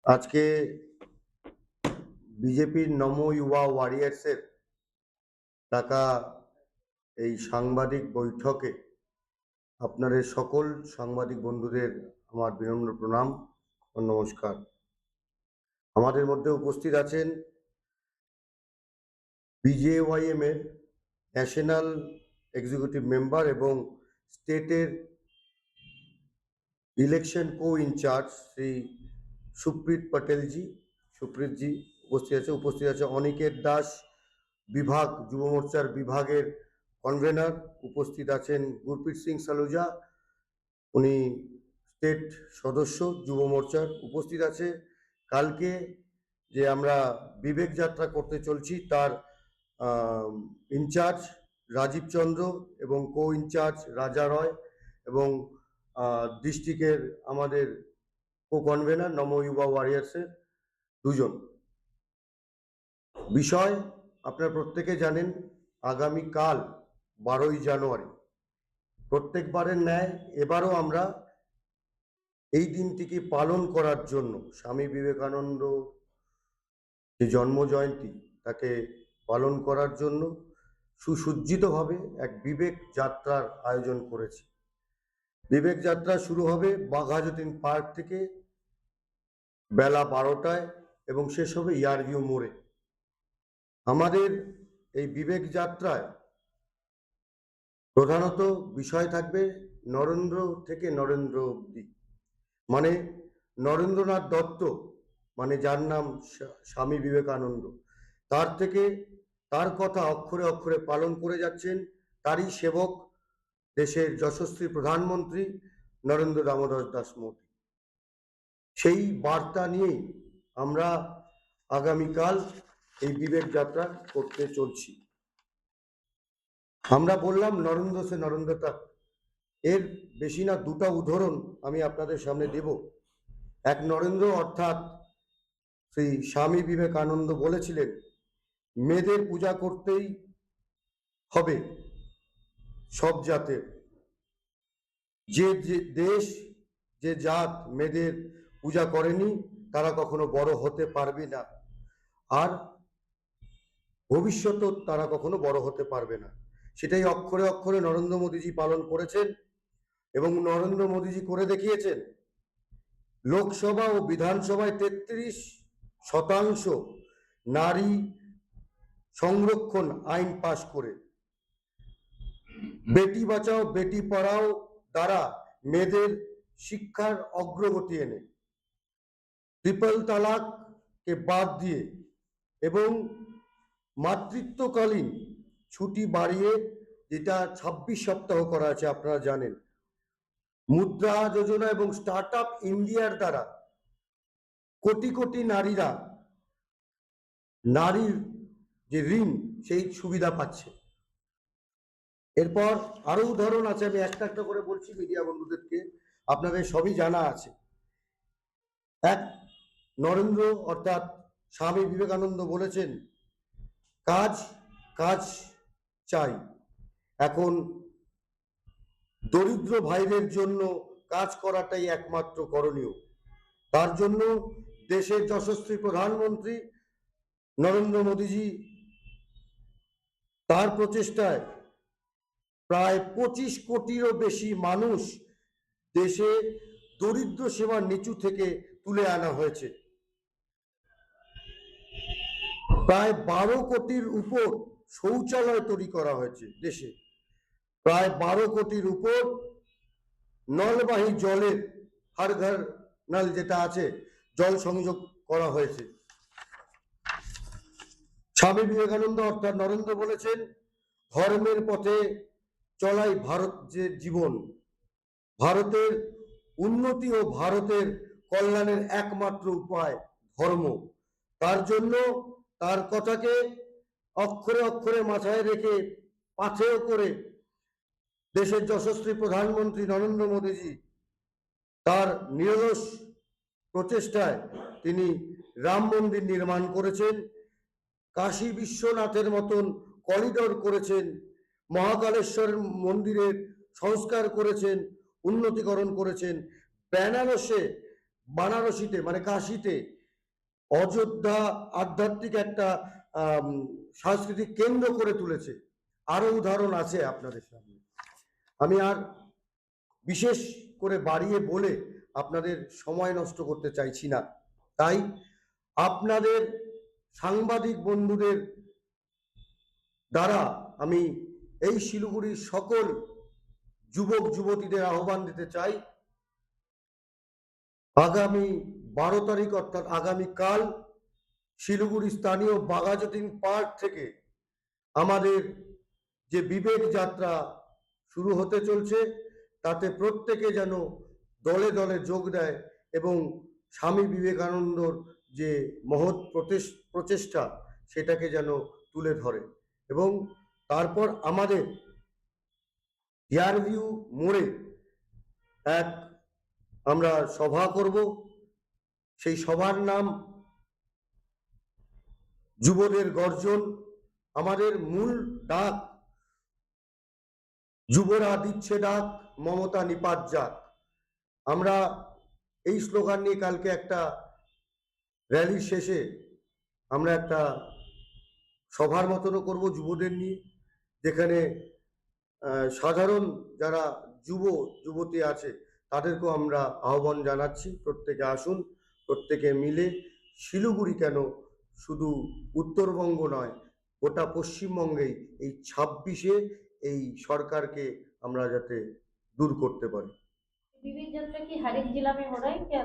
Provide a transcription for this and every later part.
আজকে বিজেপির নম ইউবা ওয়ারিয়ার্সের ডাকা এই সাংবাদিক বৈঠকে আপনাদের সকল সাংবাদিক বন্ধুদের আমার বিনম্র প্রণাম ও নমস্কার। আমাদের মধ্যে উপস্থিত আছেন বিজেওয়াইএম এর ন্যাশনাল এক্সিকিউটিভ মেম্বার এবং স্টেটের ইলেকশন কো ইনচার্জ শ্রী সুপ্রীত পটেলজি। সুপ্রীতজি উপস্থিত আছে অনিকেত দাস, বিভাগ যুব মোর্চার বিভাগের কনভেনার। উপস্থিত আছেন গুরপ্রীত সিং সালুজা, উনি স্টেট সদস্য যুব মোর্চার। উপস্থিত আছে কালকে যে আমরা বিবেক যাত্রা করতে চলছি তার ইনচার্জ রাজীব চন্দ্র এবং কো ইনচার্জ রাজা রয় এবং ডিস্ট্রিক্টের আমাদের কো কনভেনার নম ইউবা ওয়ারিয়ার্সের দুজন। বিষয় আপনারা প্রত্যেকে জানেন, আগামীকাল 12ই জানুয়ারি প্রত্যেকবারের ন্যায় এবারও আমরা এই দিনটিকে পালন করার জন্য স্বামী বিবেকানন্দ যে জন্ম জয়ন্তী তাকে পালন করার জন্য সুসজ্জিতভাবে এক বিবেক যাত্রার আয়োজন করেছি। বিবেক যাত্রা শুরু হবে বাঘাযতীন পার্ক থেকে বেলা 12টায় এবং শেষ হবে ইয়ারভিউ মোড়ে। আমাদের এই বিবেক যাত্রায় প্রধানত বিষয় থাকবে নরেন্দ্র থেকে নরেন্দ্র অবধি, মানে নরেন্দ্রনাথ দত্ত মানে যার নাম স্বামী বিবেকানন্দ, তার থেকে তার কথা অক্ষরে অক্ষরে পালন করে যাচ্ছেন তারই সেবক দেশের যশস্বী প্রধানমন্ত্রী নরেন্দ্র দামোদর দাস মোদী। সেই বার্তা নিয়েই আমরা আগামীকাল এই বিবেক যাত্রা করতে চলছি। আমরা বললাম নরেন্দ্র সে নরেন্দ্র তক, এর বেশি না দুটা উদাহরণ আমি আপনাদের সামনে দেব। এক, নরেন্দ্র অর্থাৎ শ্রী স্বামী বিবেকানন্দ বলেছিলেন মেয়েদের পূজা করতেই হবে সব জাতের, যে দেশ যে জাত মেয়েদের পূজা করেনি তারা কখনো বড় হতে পারবে না, আর ভবিষ্যতেও তারা কখনো বড় হতে পারবে না। সেটাই অক্ষরে অক্ষরে নরেন্দ্র মোদীজি পালন করেছেন এবং নরেন্দ্র মোদীজি করে দেখিয়েছেন। লোকসভা ও বিধানসভায় 33% নারী সংরক্ষণ আইন পাশ করে, বেটি বাঁচাও বেটি পড়াও দ্বারা মেয়েদের শিক্ষার অগ্রগতি এনে, ট্রিপল তালাককে বাদ দিয়ে এবং মাতৃত্বকালীন ছুটি বাড়িয়ে, যেটা 26 সপ্তাহ করা আছে আপনারা জানেন, মুদ্রা যোজনা এবং স্টার্ট আপ ইন্ডিয়ার দ্বারা কোটি কোটি নারীরা নারীর যে ঋণ সেই সুবিধা পাচ্ছে। এরপর আরো উদাহরণ আছে, আমি একটা একটা করে বলছি মিডিয়া বন্ধুদেরকে, আপনাদের সবই জানা আছে। এক, নরেন্দ্র অর্থাৎ স্বামী বিবেকানন্দ বলেছেন কাজ কাজ চাই। এখন দরিদ্র ভাইদের জন্য কাজ করাটাই একমাত্র করণীয়। তার জন্য দেশের যশস্বী প্রধানমন্ত্রী নরেন্দ্র মোদীজি তার প্রচেষ্টায় প্রায় 25 কোটিরও বেশি মানুষ দেশে দরিদ্র সীমার নিচু থেকে তুলে আনা হয়েছে। প্রায় 12 কোটির উপর শৌচালয় তৈরি করা হয়েছে দেশে, প্রায় 12 কোটির উপর নলবাহী জলের হর ঘর নল যেটা আছে জল সংযোগ করা হয়েছে। স্বামী বিবেকানন্দ অর্থাৎ নরেন্দ্র বলেছেন ধর্মের পথে চলাই ভারত যে জীবন, ভারতের উন্নতি ও ভারতের কল্যাণের একমাত্র উপায় ধর্ম। তার জন্য তার কথাকে অক্ষরে অক্ষরে মাথায় রেখে পাথেয় করে দেশের যশস্বী প্রধানমন্ত্রী নরেন্দ্র মোদীজি তার নিরলস প্রচেষ্টায় তিনি রাম মন্দির নির্মাণ করেছেন, কাশী বিশ্বনাথের মতন করিডোর করেছেন, মহাকালেশ্বর মন্দিরের সংস্কার করেছেন, উন্নতিকরণ করেছেন, বেনারসে বানারসিতে মানে কাশিতে অযোধ্যা আধ্যাত্মিক একটা আম, সাংস্কৃতিক কেন্দ্র করে তুলেছে। আরো উদাহরণ আছে আপনাদের সামনে। আমি আর বিশেষ করে বাড়িয়ে বলে আপনাদের সময় নষ্ট করতে চাইছি না, তাই আপনাদের সাংবাদিক বন্ধুদের দ্বারা আমি এই শিলিগুড়ির সকল যুবক যুবতীদের আহ্বান দিতে চাই, আগামী 12 তারিখ অর্থাৎ আগামীকাল শিলিগুড়ি স্থানীয় বাঘাযতীন পার্ক থেকে আমাদের যে বিবেক যাত্রা শুরু হতে চলছে, তাতে প্রত্যেকে যেন দলে দলে যোগ দেয় এবং স্বামী বিবেকানন্দর যে মহৎ প্রচেষ্টা সেটাকে যেন তুলে ধরে। এবং তারপর আমাদের হেয়ারভিউ মোড়ে এক আমরা সভা করব। সেই সভার নাম যুবদের গর্জন। আমাদের মূল ডাক, যুবরা দিচ্ছে ডাক, মমতা নিপাত যাক। আমরা এই স্লোগান নিয়ে কালকে একটা র্যালির শেষে আমরা একটা সভার মতনও করব যুবদের নিয়ে, যেখানে সাধারণ যারা যুবতী আছে তাদেরকেও আমরা আহ্বান জানাচ্ছি, প্রত্যেকে আসুন, প্রত্যেকে মিলে শিলিগুড়ি কেন শুধু উত্তরবঙ্গ নয়, গোটা পশ্চিমবঙ্গেই এই 26-এ এই সরকারকে আমরা যাতে দূর করতে পারি। विवेक यात्रा की हर एक जिला में हो रहा है क्या?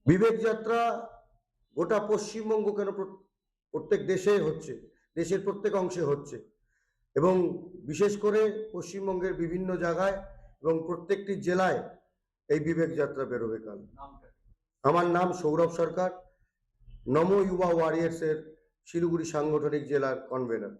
বিবেক যাত্রা গোটা পশ্চিমবঙ্গ কেন প্রত্যেক দেশে হচ্ছে, দেশের প্রত্যেক অংশে হচ্ছে, এবং বিশেষ করে পশ্চিমবঙ্গের বিভিন্ন জায়গায় এবং প্রত্যেকটি জেলায় এই বিবেক যাত্রা বেরোবে কাল। আমার নাম সৌরভ সরকার, নমো ইউবা ওয়ারিয়ার্সের শিলিগুড়ি সাংগঠনিক জেলার কনভেনর।